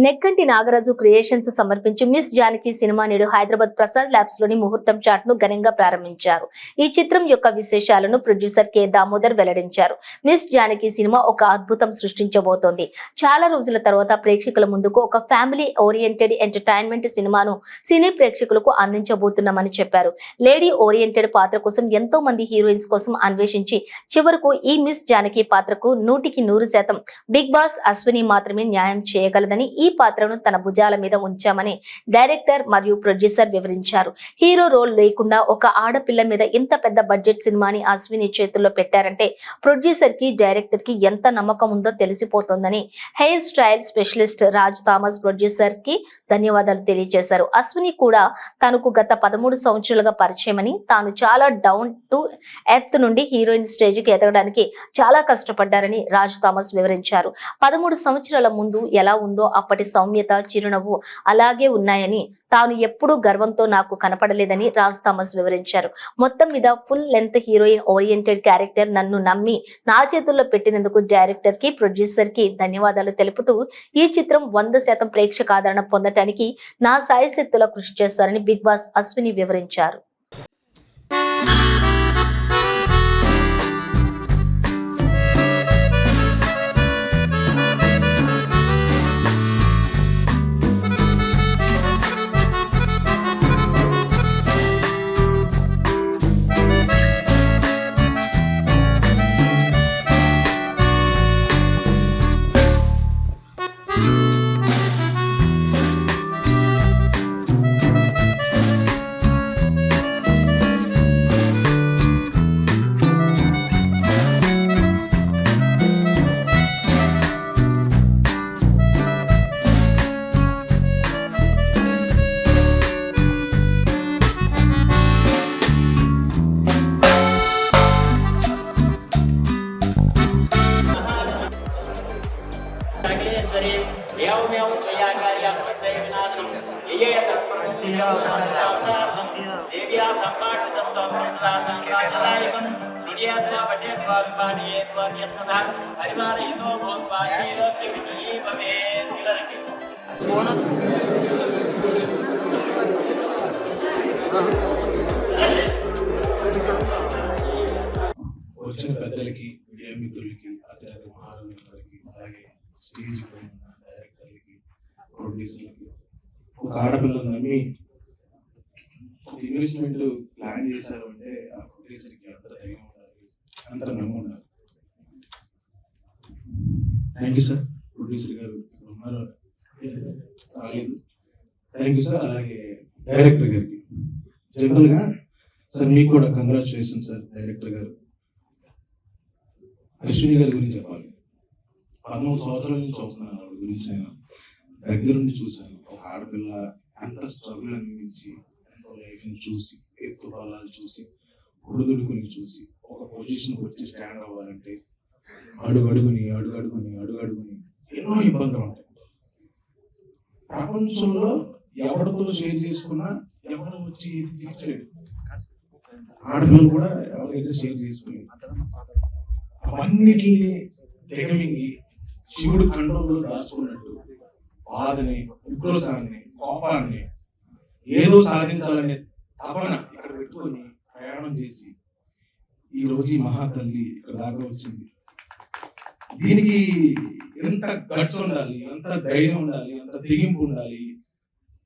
Nekkanti Nagaraju creations సమర్పించి miss Janaki cinema నేడు Hyderabad Prasad labs లోని ముహూర్తం చాట్ ను ఘనంగా ప్రారంభించారు. ఈ చిత్రం యొక్క విశేషాలను ప్రొడ్యూసర్ కె దామోదర్ వెల్లడించారు. మిస్ జానకి సినిమా ఒక అద్భుతం సృష్టించబోతోంది. చాలా రోజుల తర్వాత ప్రేక్షకుల ముందుకు ఒక ఫ్యామిలీ ఓరియంటెడ్ ఎంటర్టైన్మెంట్ సినిమాను సినీ ప్రేక్షకులకు అందించబోతున్నామని చెప్పారు. లేడీ ఓరియంటెడ్ పాత్ర కోసం ఎంతో మంది హీరోయిన్స్ కోసం అన్వేషించి చివరకు ఈ మిస్ జానకి పాత్రకు 100% బిగ్ బాస్ అశ్విని మాత్రమే న్యాయం చేయగలదని ఈ పాత్రను తన భుజాల మీద ఉంచామని డైరెక్టర్ మరియు ప్రొడ్యూసర్ వివరించారు. హీరో రోల్ లేకుండా ఒక ఆడపిల్ల మీద ఇంత పెద్ద బడ్జెట్ సినిమాని అశ్విని చేతుల్లో పెట్టారంటే ప్రొడ్యూసర్ కి డైరెక్టర్ కి ఎంత నమ్మకం ఉందో తెలిసిపోతోందని hair style specialist Raj Thomas producer కి ధన్యవాదాలు తెలియజేశారు. అశ్విని కూడా తనకు గత 13 సంవత్సరాలుగా పరిచయమని తాను చాలా డౌన్ టు ఎర్త్ నుండి హీరోయిన్ స్టేజ్ కి ఎదగడానికి చాలా కష్టపడ్డారని రాజ్ థామస్ వివరించారు. 13 సంవత్సరాల ముందు ఎలా ఉందో అప్పటి సౌమ్యత, చిరునవ్వు అలాగే ఉన్నాయని, తాను ఎప్పుడూ గర్వంతో నాకు కనపడలేదని రాజ్ థామస్ వివరించారు. మొత్తం మీద full length heroine oriented character నన్ను నమ్మి నా చేతుల్లో పెట్టినందుకు డైరెక్టర్ కి ప్రొడ్యూసర్ కి ధన్యవాదాలు తెలుపుతూ ఈ చిత్రం 100% ప్రేక్షక ఆదరణ పొందటానికి నా సాయశక్తులా కృషి చేస్తారని బిగ్ బాస్ అశ్విని వివరించారు. వచ్చిన పెద్దలకి, మీడియా మిత్రులకి, అతిరథ మహారాజులకి, అలాగే స్టేజ్ పైన డైరెక్టర్లకి, ప్రొడ్యూసర్లకి, ఒక ఆడపిల్లని నమ్మి ఒక ఇన్వెస్ట్మెంట్ ప్లాన్ చేశారు అంటే ఆ ప్రొడ్యూసర్కి అంత ధైర్యం ఉండాలి, అంత నమ్ము ఉండాలి. Thank you sir. ప్రొడ్యూసర్ గారు ఉన్నారు, రాలేదు. Thank you sir. అలాగే డైరెక్టర్ గారికి జనరల్గా సార్ మీకు కూడా కంగ్రాచులేషన్ సార్. డైరెక్టర్ గారు అశ్విని గారి గురించి చెప్పాలి. 13 సంవత్సరాల నుంచి చూస్తున్నాను ఆవిడ గురించి. నేను దగ్గర నుండి చూశాను. ఒక ఆడపిల్ల ఎంత స్ట్రగుల్ అనిపించి, ఎంతో లైఫ్ని చూసి, ఎత్తుపల్లాలు చూసి, ఒడిదుడుకుని చూసి, ఒక పొజిషన్కి వచ్చి స్టాండ్ అవ్వాలంటే అడుగడుగుని ఎన్నో ఇబ్బందులు ఉంటాయి. ప్రపంచంలో ఎవరితో షేర్ చేసుకున్నా ఎవరు వచ్చి ఏది తీర్చలేదు. ఆడపిల్లలు కూడా ఎవరి దగ్గర షేర్ చేసుకోలేదు. అవన్నిటిని తెగమింగి శివుడు కంట్రోల్లో రాసుకున్నట్టు బాధని, ఉక్రోషాన్ని, కోపాన్ని, ఏదో సాధించాలనే తపన ఇక్కడ పెట్టుకొని ప్రయాణం చేసి ఈ రోజు ఈ మహాతల్లి ఇక్కడ దాకా వచ్చింది. దీనికి ఎంత గట్స్ ఉండాలి, ఎంత ధైర్యం ఉండాలి, ఎంత తెగింపు ఉండాలి.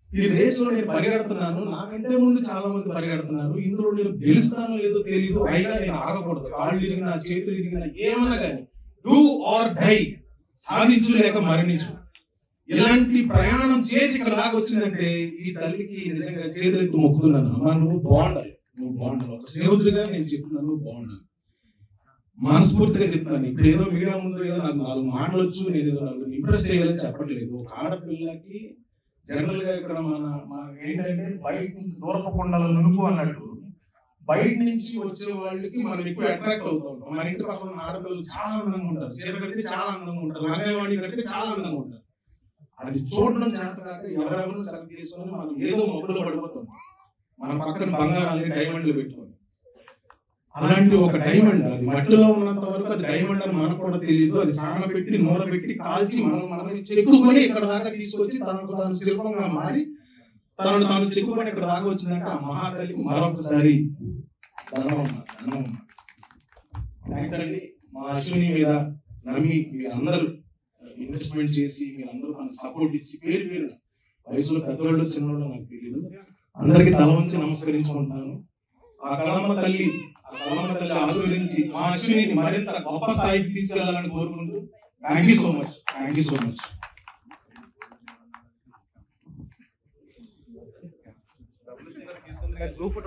ఈ రేసులో నేను పరిగెడుతున్నాను, నాకంటే ముందు చాలా మంది పరిగెడుతున్నారు. ఇందులో నేను గెలుస్తానో లేదో తెలియదు, అయినా నేను ఆగకూడదు. కాళ్ళు ఇరిగినా, చేతులు ఇరిగినా, ఏమన్నా కానీ డూ ఆర్ డై, సాధించు లేక మరణించు. ఇలాంటి ప్రయాణం చేసి ఇక్కడ దాకా వచ్చిందంటే ఈ తల్లికి నిజంగా చేతులెత్తి మొక్కుతున్నాను. అమ్మా నువ్వు బాగుండాలి, నువ్వు బాగుండాలి. ఒక స్నేహితుడిగా నేను చెప్తున్నాను, నువ్వు బాగుండాలి. మనస్ఫూర్తిగా చెప్తాను. ఇప్పుడు ఏదో మీడియా ముందు ఏదో నాకు 4 మాటలు వచ్చు, నేను ఏదో నాకు ఇంప్రెస్ చేయాలని చెప్పట్లేదు. ఒక ఆడపిల్లకి జనరల్ గా ఇక్కడ మన ఏంటంటే బయట నుంచి దూరపు కొండల నునుపు అన్నట్టు బయట నుంచి వచ్చే వాళ్ళకి మనం ఎక్కువ అట్రాక్ట్ అవుతూ ఉంటాం. మన ఇంటి పక్కన ఆడపిల్లలు చాలా అందంగా ఉంటారు, చీర కడితే చాలా అందంగా ఉంటారు, లంగావాణి కడితే చాలా అందంగా ఉంటారు. అది చూడడం చేత కాక ఎవరెవరు సెలెక్ట్ చేసుకొని మనం ఏదో మొగ్గులో పడిపోతాం. మన పక్కన బంగారాన్ని, డైమండ్లు పెట్టుకొని అలాంటి ఒక డైమండ్, అది మట్టిలో ఉన్నంత వరకు అది డైమండ్ అని మనకు కూడా తెలియదు. అది సానబెట్టి నూరబెట్టి కాల్చి మనం చెక్కుకొని ఇక్కడ దాకా తీసుకొచ్చి తనకు తాను శిల్పంగా మారి తనను తాను చెక్కుకొని ఇక్కడ దాకా వచ్చిందంటే ఆ మహాతల్లికి మరొకసారి థ్యాంక్స్ అండి. మా అశ్విని మీద నమ్మి మీరందరూ ఇన్వెస్ట్మెంట్ చేసి మీరందరూ తనకు సపోర్ట్ ఇచ్చి పేరు పేరు వయసులో పెద్దవాళ్ళు చిన్నవాళ్ళు నాకు తెలియదు, అందరికీ తల వంచి నమస్కరించుకుంటున్నాను. ఆ కళమ్మ తల్లి ఆశీర్వదించి మా అశ్విని మరింత గొప్ప స్థాయికి తీసుకెళ్లాలని కోరుకుంటూ thank you so much. Thank you so much. Group